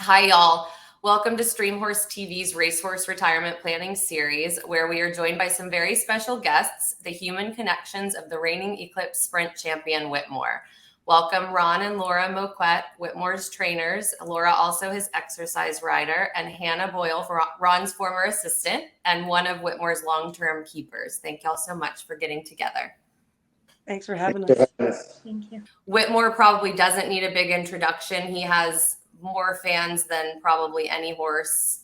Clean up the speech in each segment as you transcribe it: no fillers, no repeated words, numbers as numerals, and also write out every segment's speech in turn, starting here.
Hi, y'all. Welcome to StreamHorseTV's Racehorse Retirement Planning Series, where we are joined by some very special guests, the human connections of the reigning Eclipse Sprint champion, Whitmore. Welcome, Ron and Laura Moquett, Whitmore's trainers. Laura, also his exercise rider, and Hannah Boyle, Ron's former assistant, and one of Whitmore's long-term keepers. Thank y'all so much for getting together. Thanks for having us. Thank you. Whitmore probably doesn't need a big introduction. He has more fans than probably any horse.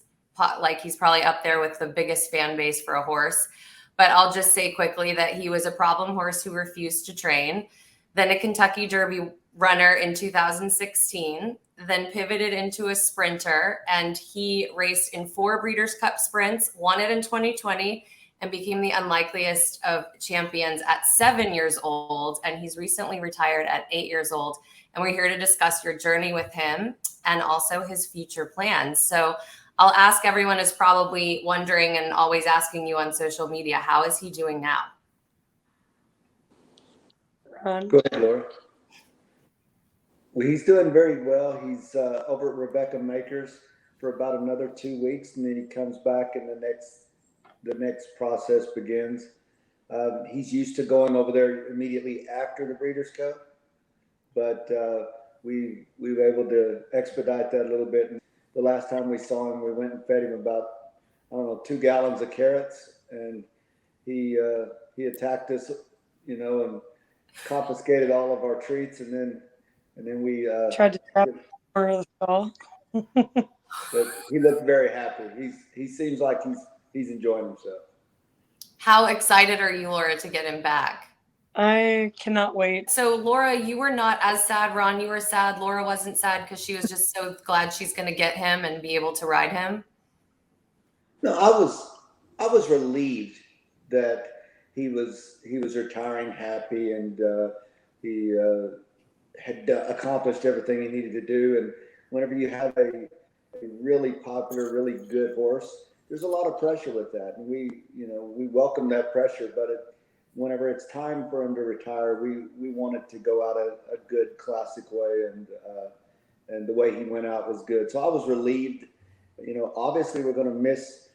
Like, he's probably up there with the biggest fan base for a horse. But I'll just say quickly that he was a problem horse who refused to train, then a Kentucky Derby runner in 2016, then pivoted into a sprinter, and he raced in 4 Breeders' Cup sprints, won it in 2020, and became the unlikeliest of champions at 7 years old. And he's recently retired at 8 years old. And we're here to discuss your journey with him and also his future plans. So I'll ask everyone is probably wondering and always asking you on social media, how is he doing now? Go ahead, Laura. Well, he's doing very well. He's over at Rebecca Makers for about another 2 weeks, and then he comes back and the next process begins. He's used to going over there immediately after the Breeders' Cup, but we were able to expedite that a little bit. And the last time we saw him, we went and fed him about, 2 gallons of carrots, and he attacked us, and confiscated all of our treats, and then we Tried to trap for the stall. But he looked very happy. He seems like he's enjoying himself. How excited are you, Laura, to get him back? I cannot wait. So, Laura, you were not as sad. Ron, you were sad. Laura wasn't sad because she was just so glad she's going to get him and be able to ride him. No, I was relieved that he was retiring happy, and he had accomplished everything he needed to do. And whenever you have a really popular, really good horse, there's a lot of pressure with that, and we welcome that pressure. But whenever it's time for him to retire, we want it to go out a good classic way, and the way he went out was good. So I was relieved. Obviously we're going to miss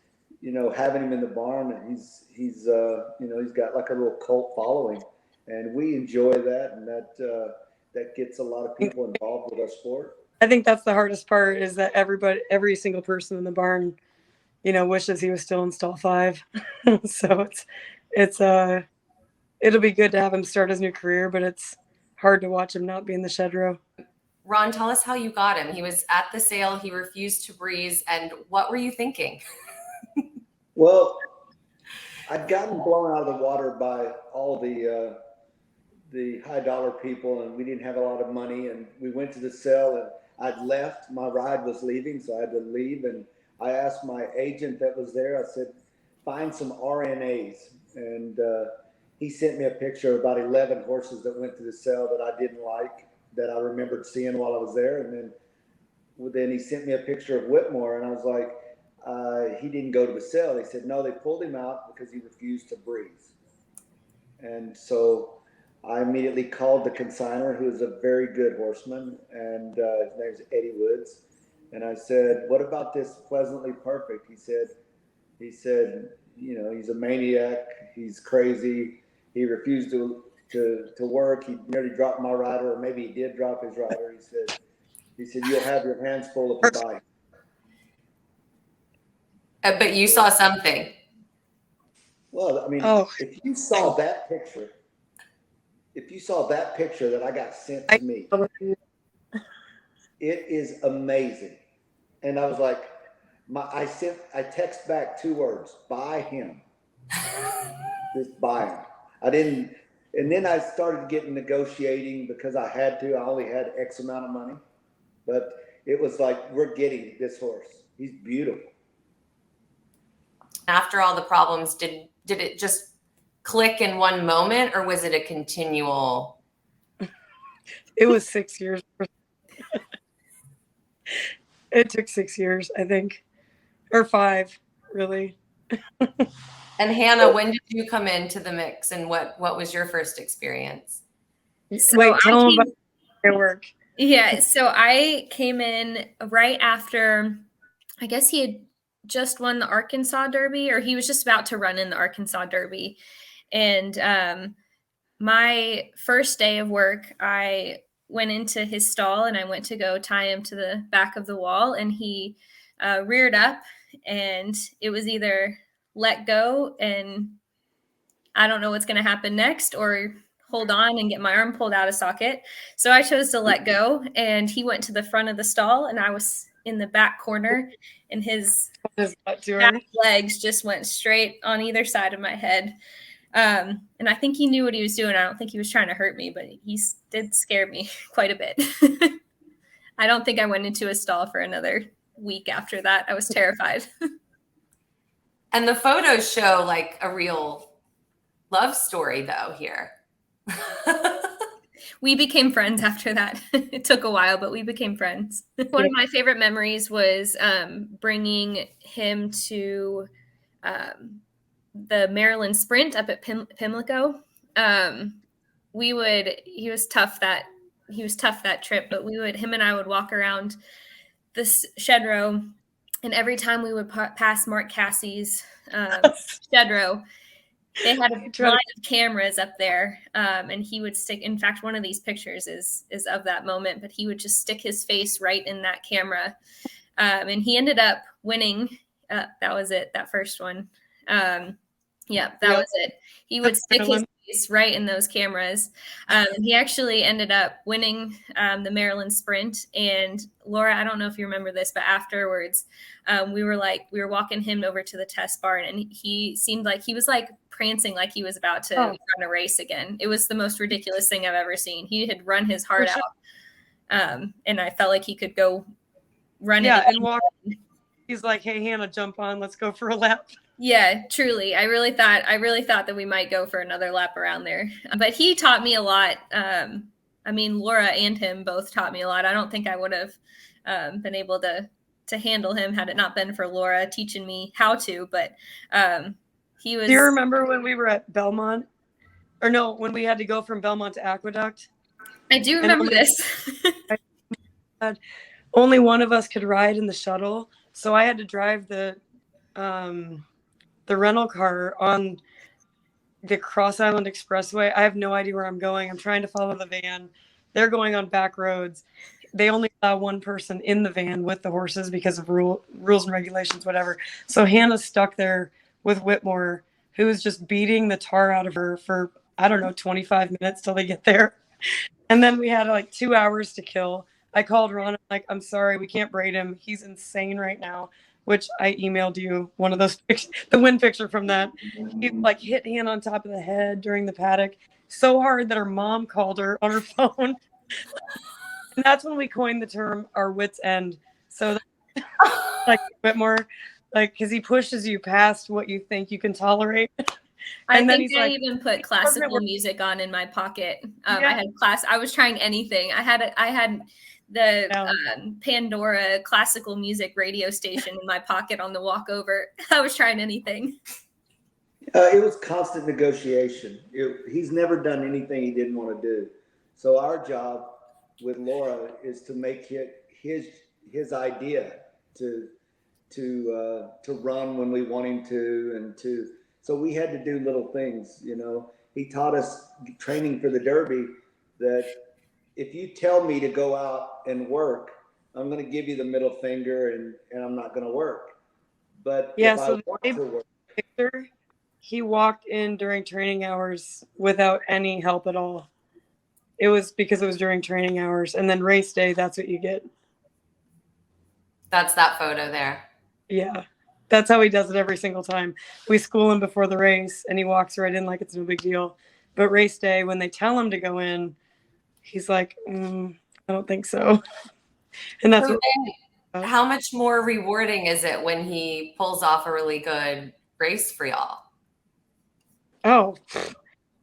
having him in the barn. He's got like a little cult following, and we enjoy that, and that gets a lot of people involved with our sport. I think that's the hardest part, is that every single person in the barn, wishes he was still in stall 5. So it'll be good to have him start his new career, but it's hard to watch him not be in the shed row. Ron, tell us how you got him. He was at the sale. He refused to breeze. And what were you thinking? Well, I'd gotten blown out of the water by all the high dollar people, and we didn't have a lot of money. And we went to the sale, and I'd left. My ride was leaving, so I had to leave. And I asked my agent that was there, I said, find some RNAs. And he sent me a picture of about 11 horses that went to the sale that I didn't like, that I remembered seeing while I was there. And then he sent me a picture of Whitmore, and I was like, he didn't go to the sale. They said, no, they pulled him out because he refused to breeze. And so I immediately called the consignor, who is a very good horseman, and his name is Eddie Woods. And I said, what about this Pleasantly Perfect? He said, he's a maniac. He's crazy. He refused to work. He nearly dropped my rider, or maybe he did drop his rider. He said, you'll have your hands full if you buy it. But you saw something. Well, I mean, if you saw that picture that I got sent to me, it is amazing. And I was like, I text back 2 words: buy him. Just buy him. And then I started getting negotiating because I had to. I only had X amount of money, but it was like, we're getting this horse. He's beautiful. After all the problems, did it just click in one moment, or was it a continual? It was 6 years. It took 6 years, I think, or 5, really. And Hannah, when did you come into the mix, and what was your first experience? Wait, tell them about your work. Yeah, so I came in right after, I guess he had just won the Arkansas Derby, or he was just about to run in the Arkansas Derby. And my first day of work, I went into his stall and I went to go tie him to the back of the wall, and he reared up, and it was either let go and I don't know what's going to happen next, or hold on and get my arm pulled out of socket. So I chose to let go, and he went to the front of the stall, and I was in the back corner, and his back legs just went straight on either side of my head. And I think he knew what he was doing. I don't think he was trying to hurt me, but he did scare me quite a bit. I don't think I went into a stall for another week after that. I was terrified. And the photos show like a real love story though here. We became friends after that. It took a while, but we became friends. One of my favorite memories was bringing him to the Maryland Sprint up at Pimlico. He was tough that trip, but him and I would walk around this shed row, and every time we would pass Mark Cassie's shed row, they had a line of cameras up there, and he would stick. In fact, one of these pictures is of that moment, but he would just stick his face right in that camera, and he ended up winning. That was it. That first one. That was it. He would stick his face right in those cameras. He actually ended up winning the Maryland Sprint. And Laura, I don't know if you remember this, but afterwards, we were walking him over to the test barn, and he seemed like he was like prancing like he was about to run a race again. It was the most ridiculous thing I've ever seen. He had run his heart out, and I felt like he could go run it and walk. He's like, "Hey, Hannah, jump on. Let's go for a lap." Yeah, truly. I really thought that we might go for another lap around there. But he taught me a lot. Laura and him both taught me a lot. I don't think I would have been able to handle him had it not been for Laura teaching me how to. But he was. Do you remember when we were at Belmont? Or no, when we had to go from Belmont to Aqueduct? I do remember this. Only one of us could ride in the shuttle. So I had to drive the rental car on the Cross Island Expressway. I have no idea where I'm going. I'm trying to follow the van. They're going on back roads. They only allow one person in the van with the horses because of rules and regulations, whatever. So Hannah's stuck there with Whitmore, who is just beating the tar out of her for, 25 minutes till they get there. And then we had like 2 hours to kill. I called Ron. I'm like, "I'm sorry, we can't braid him. He's insane right now," which I emailed you one of those pictures, the wind picture from that. He like hit Hannah on top of the head during the paddock so hard that her mom called her on her phone. And that's when we coined the term "our wits end." So like Whitmore, like, because he pushes you past what you think you can tolerate. I think I even put classical music on in my pocket. I had I was trying anything. I had the Pandora classical music radio station in my pocket on the walk over. I was trying anything. It was constant negotiation. He's never done anything he didn't want to do. So our job with Laura is to make it his idea to run when we want him to, and so we had to do little things. He taught us training for the Derby that if you tell me to go out and work, I'm going to give you the middle finger and I'm not going to work. But if I want to work, he walked in during training hours without any help at all. It was because it was during training hours, and then race day, that's what you get. That's that photo there. Yeah. That's how he does it every single time. We school him before the race, and he walks right in like it's no big deal. But race day, when they tell him to go in, he's like, I don't think so. And that's how much more rewarding is it when he pulls off a really good race for y'all? Oh,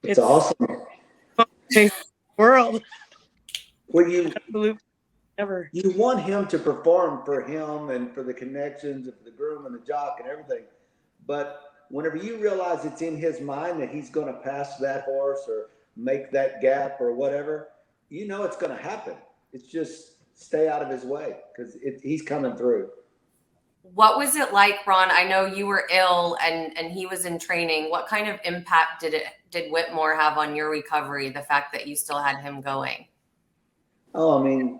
it's awesome. World. Well, you want him to perform for him and for the connections and for the groom and the jock and everything. But whenever you realize it's in his mind that he's going to pass that horse or make that gap or whatever, it's going to happen. It's just stay out of his way because he's coming through. What was it like, Ron? I know you were ill and he was in training. What kind of impact did Whitmore have on your recovery, the fact that you still had him going? Oh, I mean,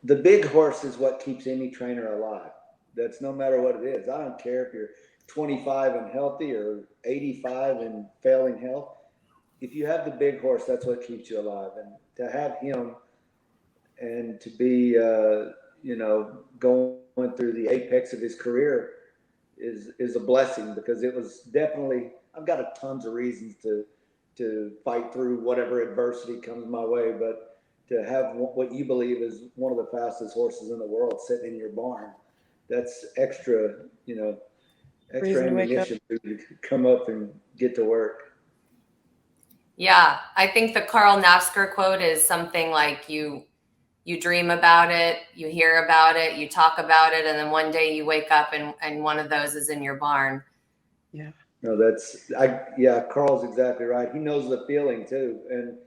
the big horse is what keeps any trainer alive. That's no matter what it is. I don't care if you're 25 and healthy or 85 and failing health. If you have the big horse, that's what keeps you alive. And to have him and to be, going through the apex of his career is a blessing, because it was definitely, I've got tons of reasons to fight through whatever adversity comes my way, but to have what you believe is one of the fastest horses in the world sitting in your barn, that's extra ammunition to come up and get to work. Yeah, I think the Carl Nafsker quote is something like you dream about it, you hear about it, you talk about it, and then one day you wake up and one of those is in your barn. Yeah. No, Carl's exactly right. He knows the feeling too. And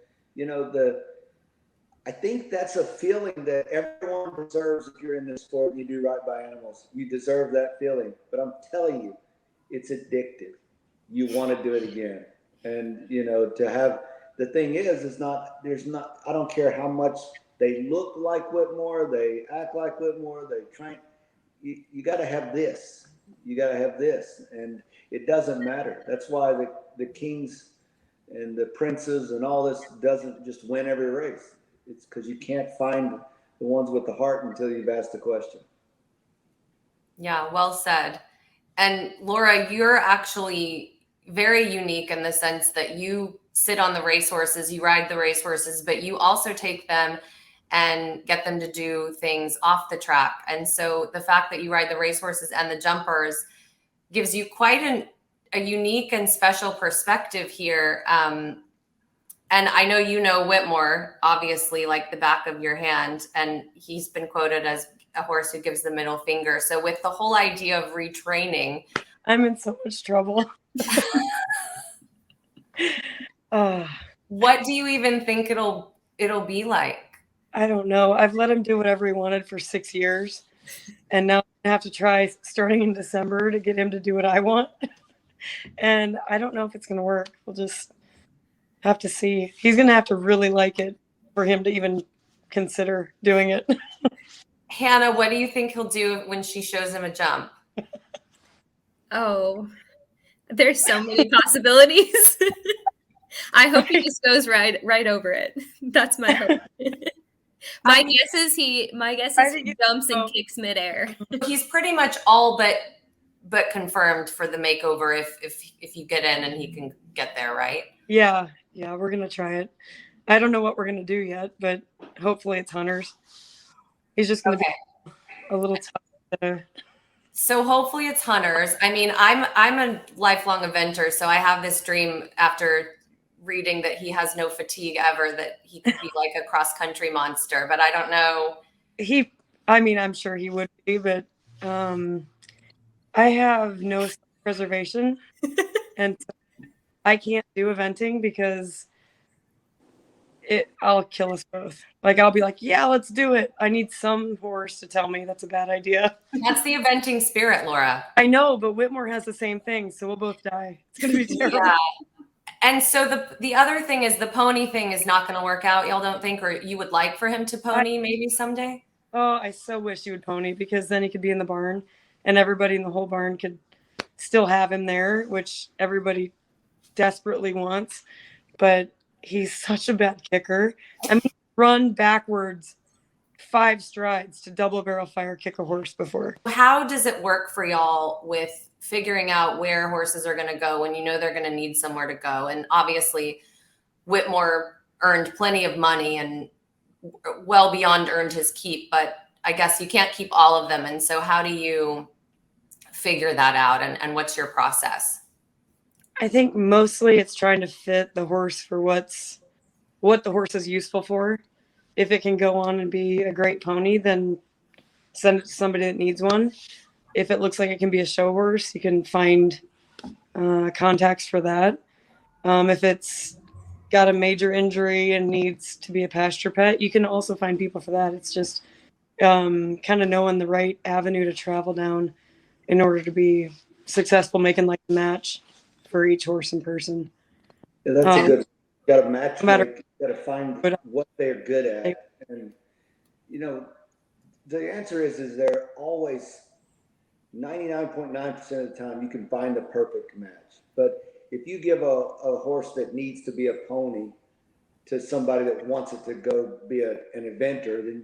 I think that's a feeling that everyone deserves. If you're in this sport and you do right by animals, you deserve that feeling. But I'm telling you, it's addictive. You want to do it again. And, to have, the thing is I don't care how much they look like Whitmore, they act like Whitmore, they train. You got to have this. You got to have this. And it doesn't matter. That's why the kings and the princes and all this doesn't just win every race. It's because you can't find the ones with the heart until you've asked the question. Yeah, well said. And Laura, you're actually very unique in the sense that you sit on the racehorses, you ride the racehorses, but you also take them and get them to do things off the track. And so the fact that you ride the racehorses and the jumpers gives you quite a unique and special perspective here. And I know Whitmore, obviously, like the back of your hand, and he's been quoted as a horse who gives the middle finger. So with the whole idea of retraining, I'm in so much trouble. What do you even think it'll be like? I don't know. I've let him do whatever he wanted for 6 years, and now I have to try starting in December to get him to do what I want. And I don't know if it's going to work. We'll just have to see. He's going to have to really like it for him to even consider doing it. Hannah, what do you think he'll do when she shows him a jump? Oh, there's so many possibilities. I hope he just goes right over it. That's my hope. My guess is he jumps and kicks midair. He's pretty much all but confirmed for the makeover if you get in and he can get there, right? Yeah, we're gonna try it. I don't know what we're gonna do yet, but hopefully it's Hunters. He's just gonna be a little tough. So hopefully it's Hunters. I mean, I'm a lifelong eventer, so I have this dream after reading that he has no fatigue ever, that he could be like a cross-country monster, but I don't know. I'm sure he would be, but I have no preservation, and so I can't do eventing because I'll kill us both. Like, I'll be like, yeah, let's do it. I need some horse to tell me that's a bad idea. That's the eventing spirit, Laura. I know, but Whitmore has the same thing, so we'll both die. It's going to be terrible. Yeah. And so the other thing is the pony thing is not going to work out, y'all don't think? Or you would like for him to pony maybe someday? Oh, I so wish he would pony, because then he could be in the barn and everybody in the whole barn could still have him there, which everybody desperately wants. But he's such a bad kicker. I mean, run backwards 5 strides to double barrel fire kick a horse before. How does it work for y'all with figuring out where horses are going to go when they're going to need somewhere to go? And obviously Whitmore earned plenty of money and well beyond earned his keep, but I guess you can't keep all of them. And so how do you figure that out? And what's your process? I think mostly it's trying to fit the horse for what the horse is useful for. If it can go on and be a great pony, then send it to somebody that needs one. If it looks like it can be a show horse, you can find contacts for that. If it's got a major injury and needs to be a pasture pet, you can also find people for that. It's just kind of knowing the right avenue to travel down in order to be successful, making like a match for each horse and person. Yeah, that's a good. You got to match. No matter, You got to find what they're good at, and you know, the answer is they're always 99.9% of the time you can find the perfect match. But if you give a horse that needs to be a pony to somebody that wants it to go be an eventer,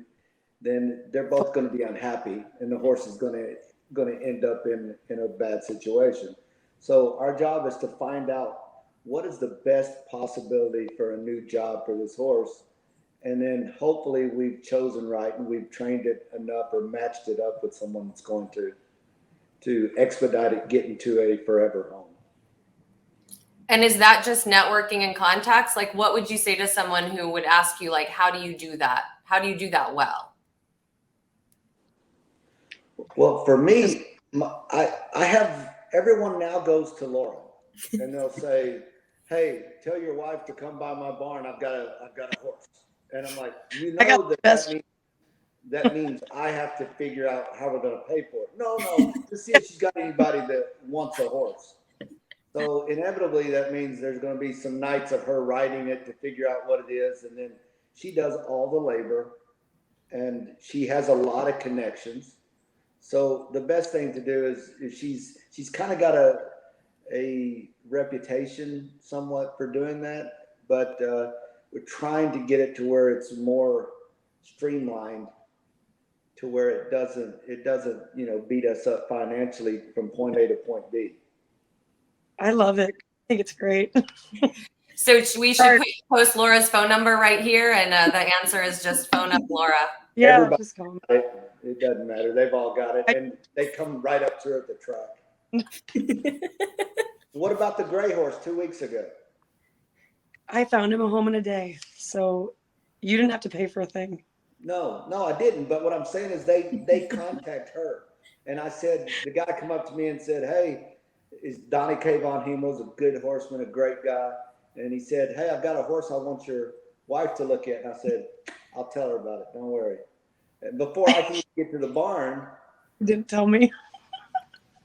then they're both going to be unhappy, and the horse is going to end up in a bad situation. So our job is to find out what is the best possibility for a new job for this horse, and then hopefully we've chosen right and we've trained it enough or matched it up with someone that's going to expedite it getting to a forever home. And is that just networking and contacts? Like, what would you say to someone who would ask you, like, how do you do that? How do you do that well? Well, for me, I have, everyone now goes to Laura and they'll say, hey, tell your wife to come by my barn. I've got a horse. And I'm like, you know that means I have to figure out how we're going to pay for it. No, just see if she's got anybody that wants a horse. So inevitably that means there's going to be some nights of her riding it to figure out what it is. And then she does all the labor and she has a lot of connections. So the best thing to do is she's kind of got a reputation somewhat for doing that, but we're trying to get it to where it's more streamlined, to where it doesn't beat us up financially from point A to point B. I love it. I think it's great. So we should post Laura's phone number right here, and the answer is just phone up Laura. Yeah, everybody, just call me. It doesn't matter. They've all got it, and they come right up to her at the track. What about the gray horse 2 weeks ago? I found him a home in a day, so you didn't have to pay for a thing. No, I didn't. But what I'm saying is they contact her, and I said, the guy come up to me and said, hey, is Donnie K. Von Humel's a good horseman, a great guy, and he said, hey, I've got a horse I want your wife to look at, and I said, I'll tell her about it. Don't worry. And before I can get to the barn, Didn't tell me.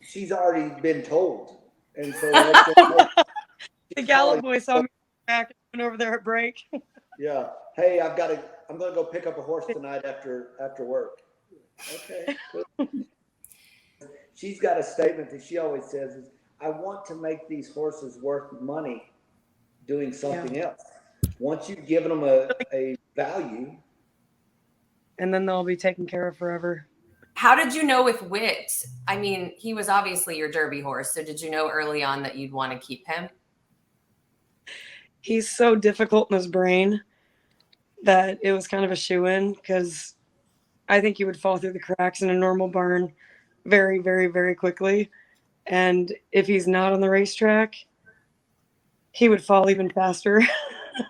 She's already been told, and so the Gallup boy saw me back and went over there at break. Yeah. Hey, I'm gonna go pick up a horse tonight after work. Okay. She's got a statement that she always says is, I want to make these horses worth money doing something else. Once you've given them a value, and then they'll be taken care of forever. How did you know with Whit? I mean, he was obviously your Derby horse. So did you know early on that you'd want to keep him? He's so difficult in his brain that it was kind of a shoo-in, because I think he would fall through the cracks in a normal barn very, very, very quickly. And if he's not on the racetrack, he would fall even faster.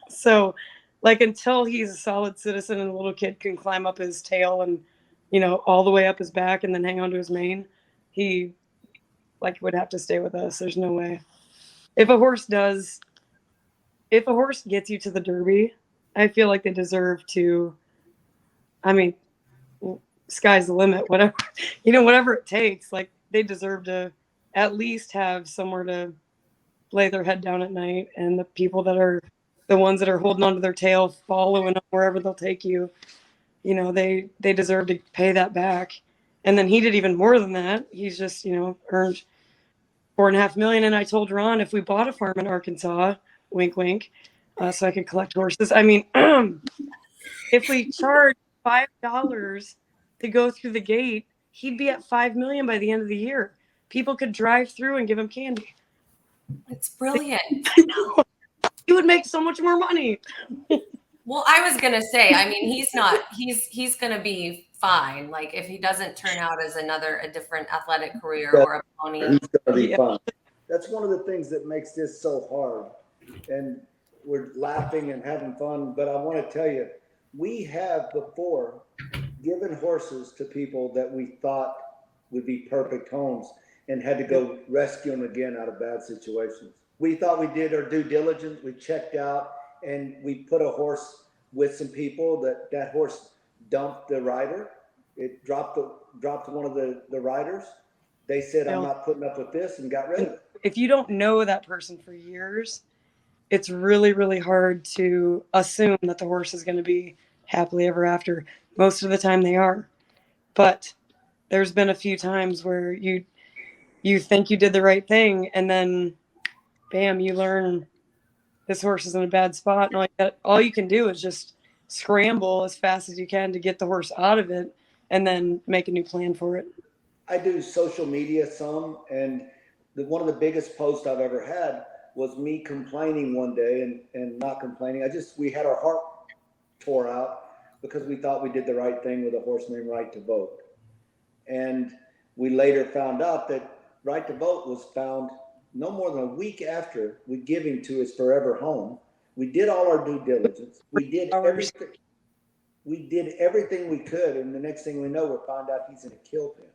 So, like, until he's a solid citizen and a little kid can climb up his tail and, all the way up his back and then hang on to his mane, he would have to stay with us. There's no way. If a horse gets you to the Derby, I feel like they deserve to, sky's the limit, whatever it takes. Like, they deserve to at least have somewhere to lay their head down at night, and the people that are the ones that are holding onto their tail, following them wherever they'll take you, they deserve to pay that back. And then he did even more than that. He's just, earned $4.5 million. And I told Ron, if we bought a farm in Arkansas, wink, wink, so I could collect horses. If we charged $5 to go through the gate, he'd be at $5 million by the end of the year. People could drive through and give him candy. It's brilliant. I know. He would make so much more money. Well, I was gonna say, he's gonna be fine. Like, if he doesn't turn out as a different athletic career or a pony, he's gonna be fine. That's one of the things that makes this so hard. And we're laughing and having fun, but I want to tell you, we have before given horses to people that we thought would be perfect homes and had to go rescue them again out of bad situations. We thought we did our due diligence. We checked out. and we put a horse with some people that horse dumped the rider. It dropped one of the riders. They said, I'm not putting up with this, and got rid of it. If you don't know that person for years, it's really, really hard to assume that the horse is going to be happily ever after. Most of the time they are. But there's been a few times where you think you did the right thing, and then bam, you learn this horse is in a bad spot, and all you can do is just scramble as fast as you can to get the horse out of it, and then make a new plan for it. I do social media some, and one of the biggest posts I've ever had was me complaining one day, and not complaining. We had our heart tore out because we thought we did the right thing with a horse named Right to Vote. And we later found out that Right to Vote was found no more than a week after we give him to his forever home. We did all our due diligence. We did everything we could, and the next thing we know, we found out he's in a kill pen.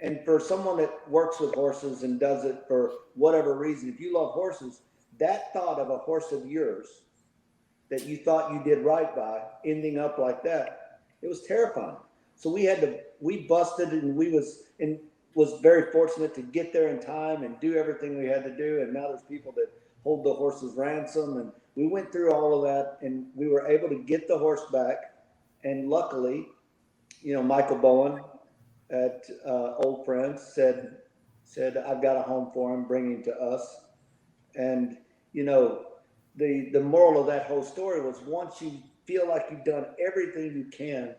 And for someone that works with horses and does it for whatever reason, if you love horses, that thought of a horse of yours that you thought you did right by ending up like that, it was terrifying. So we busted, and was very fortunate to get there in time and do everything we had to do. And now there's people that hold the horses ransom, and we went through all of that, and we were able to get the horse back. And luckily, Michael Bowen at Old Friends said, I've got a home for him, bring him to us. And, the moral of that whole story was, once you feel like you've done everything you can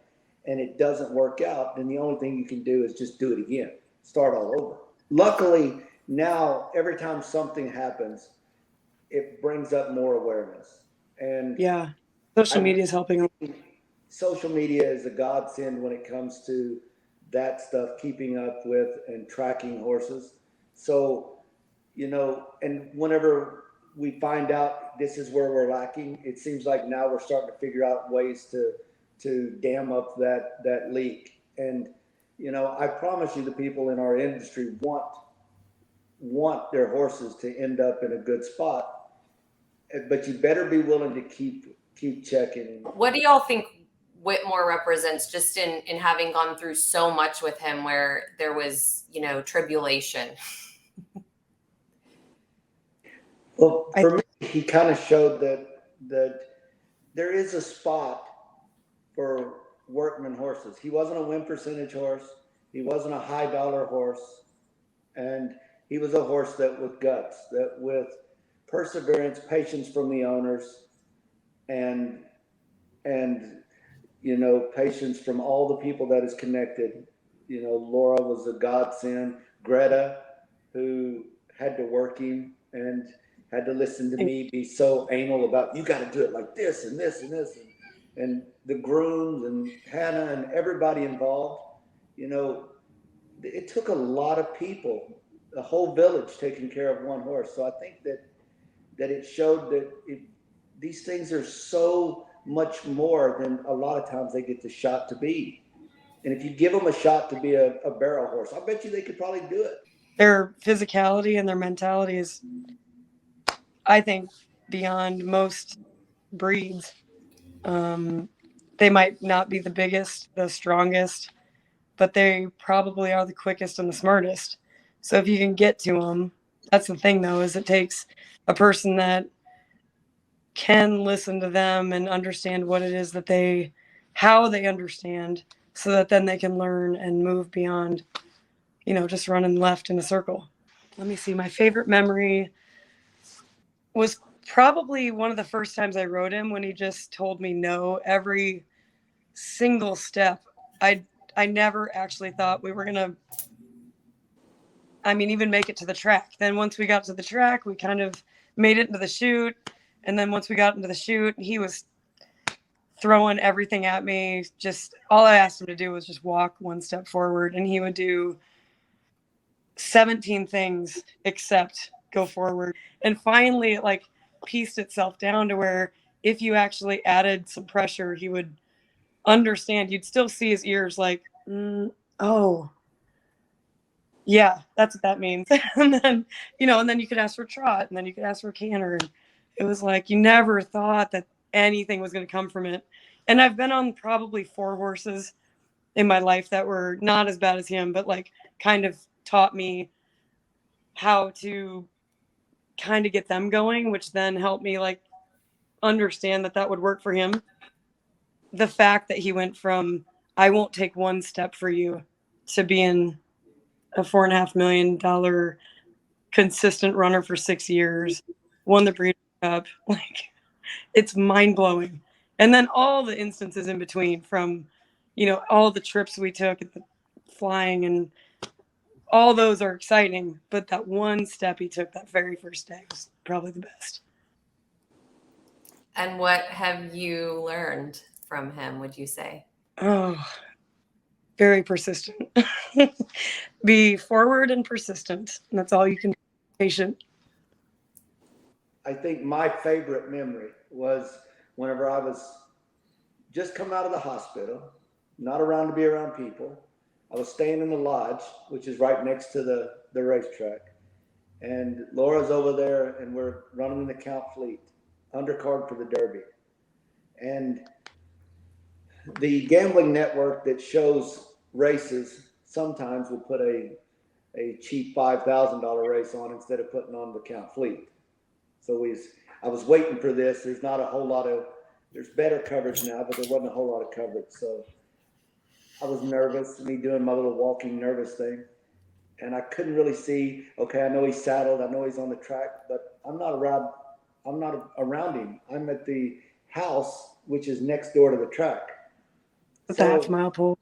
and it doesn't work out, then the only thing you can do is just do it again, start all over. Luckily, now every time something happens, it brings up more awareness. And yeah, social media is helping. Social media is a godsend when it comes to that stuff, keeping up with and tracking horses. So, and whenever we find out this is where we're lacking, it seems like now we're starting to figure out ways to dam up that leak. And, I promise you, the people in our industry want their horses to end up in a good spot, but you better be willing to keep checking. What do y'all think Whitmore represents, just in having gone through so much with him, where there was, tribulation? Well, for me, he kind of showed that there is a spot for workman horses. He wasn't a win percentage horse. He wasn't a high dollar horse. And he was a horse that with guts, that with perseverance, patience from the owners, and patience from all the people that is connected. Laura was a godsend. Greta, who had to work him and had to listen to me be so anal about, you got to do it like this and this and this. And the grooms and Hannah and everybody involved, it took a lot of people, the whole village taking care of one horse. So I think that it showed that these things are so much more than a lot of times they get the shot to be. And if you give them a shot to be a barrel horse, I bet you they could probably do it. Their physicality and their mentality is, I think, beyond most breeds. They might not be the biggest, the strongest, but they probably are the quickest and the smartest. So if you can get to them, that's the thing though, is it takes a person that can listen to them and understand what it is that how they understand, so that then they can learn and move beyond, just running left in a circle. Let me see. My favorite memory was probably one of the first times I rode him, when he just told me no every single step. I never actually thought we were going to, even make it to the track. Then once we got to the track, we kind of made it into the chute. And then once we got into the chute, he was throwing everything at me. Just all I asked him to do was just walk one step forward, and he would do 17 things except go forward. And finally it pieced itself down to where if you actually added some pressure, he would understand. You'd still see his ears oh yeah, that's what that means. And then you could ask for trot, and then you could ask for canter, It was like you never thought that anything was going to come from it. And I've been on probably 4 horses in my life that were not as bad as him, but like kind of taught me how to kind of get them going, which then helped me like understand that that would work for him. The fact that he went from I won't take one step for you to being a $4.5 million consistent runner for 6 years, won the Breeders' Cup, like it's mind blowing. And then all the instances in between, from all the trips we took at the flying, and all those are exciting, but that one step he took that very first day was probably the best. And what have you learned from him, would you say? Oh, very persistent. Be forward and persistent. And that's all you can do. Patient. I think my favorite memory was whenever I was just come out of the hospital, not around to be around people. I was staying in the lodge, which is right next to the racetrack. And Laura's over there, and we're running in the Count Fleet, undercard for the Derby. And the gambling network that shows races sometimes will put a cheap $5,000 race on instead of putting on the Count Fleet. So I was waiting for this. There's not a whole lot of, there's better coverage now, but there wasn't a whole lot of coverage. So I was nervous, me doing my little walking nervous thing. And I couldn't really see, okay, I know he's saddled, I know he's on the track, but I'm not around him. I'm at the house, which is next door to the track. At the half mile pole.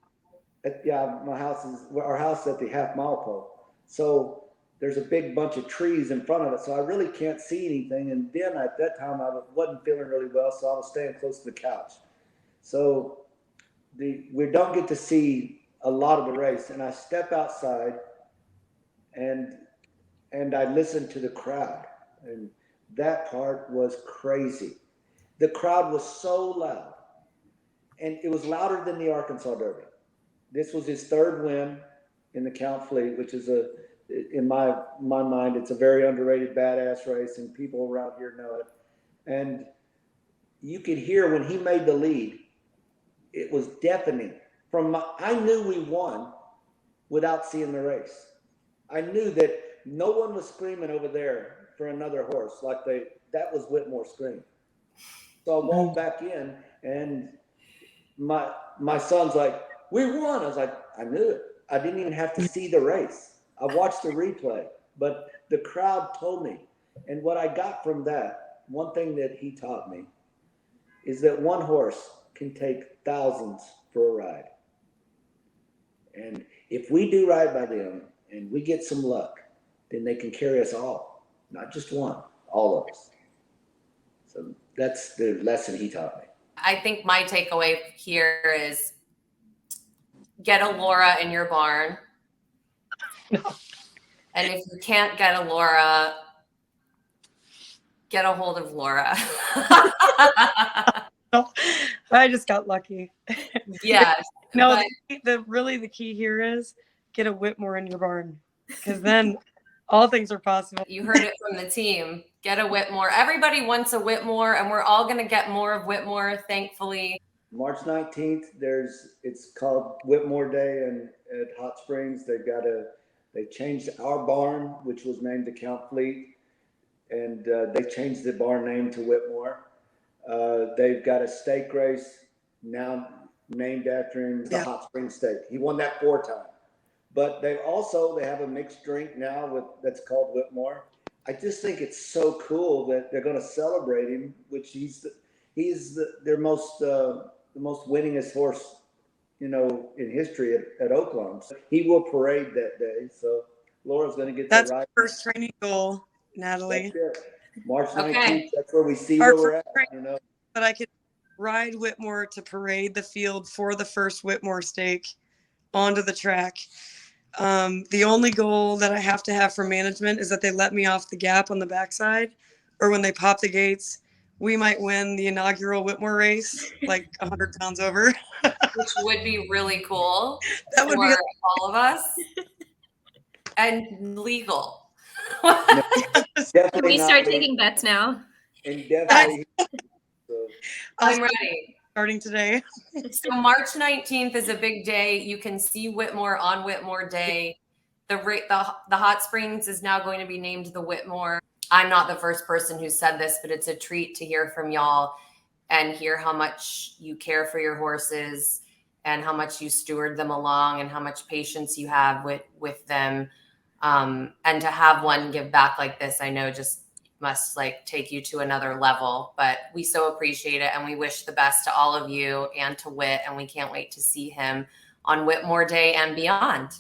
Our house is at the half mile pole. So there's a big bunch of trees in front of it. So I really can't see anything. And then at that time, I wasn't feeling really well. So I was staying close to the couch. So we don't get to see a lot of the race. And I step outside and I listen to the crowd. And that part was crazy. The crowd was so loud. And it was louder than the Arkansas Derby. This was his 3rd win in the Count Fleet, which is in my mind, it's a very underrated badass race, and people around here know it. And you could hear when he made the lead, it was deafening. I knew we won without seeing the race. I knew that no one was screaming over there for another horse that was Whitmore screaming. So I walked back in, and my son's like, we won. I was like, I knew it. I didn't even have to see the race. I watched the replay, but the crowd told me. And what I got from that, one thing that he taught me, is that one horse can take thousands for a ride. And if we do right by them and we get some luck, then they can carry us all, not just one, all of us. So that's the lesson he taught me. I think my takeaway here is get a Laura in your barn. And if you can't get a Laura, get a hold of Laura. I just got lucky. Yes. No, the key here is get a Whitmore in your barn, because then all things are possible. You heard it from the team. Get a Whitmore. Everybody wants a Whitmore, and we're all going to get more of Whitmore, thankfully. March 19th, it's called Whitmore Day, and at Hot Springs, they changed our barn, which was named the Count Fleet, and they changed the barn name to Whitmore. They've got a stake race now named after him, the Hot Springs Stake. He won that 4 times. But they have a mixed drink now that's called Whitmore. I just think it's so cool that they're going to celebrate him, which he's their most winningest horse, in history at Oakland. So he will parade that day. So Laura's going to get that's the ride. First training goal, Natalie. That's it. March 19th. Okay. That's where we see where we're at. But I could ride Whitmore to parade the field for the first Whitmore stake onto the track. The only goal that I have to have for management is that they let me off the gap on the backside, or when they pop the gates, we might win the inaugural Whitmore race, like 100 pounds over. Which would be really cool That would for be all of us. And legal. Can we start taking bets now? And definitely. So, I'm ready. Starting today. So March 19th is a big day. You can see Whitmore on Whitmore Day. The hot springs is now going to be named the Whitmore. I'm not the first person who said this, but it's a treat to hear from y'all and hear how much you care for your horses and how much you steward them along and how much patience you have with them. And to have one give back like this, I know just must like take you to another level, but we so appreciate it. And we wish the best to all of you and to Whit. And we can't wait to see him on Whitmore Day and beyond.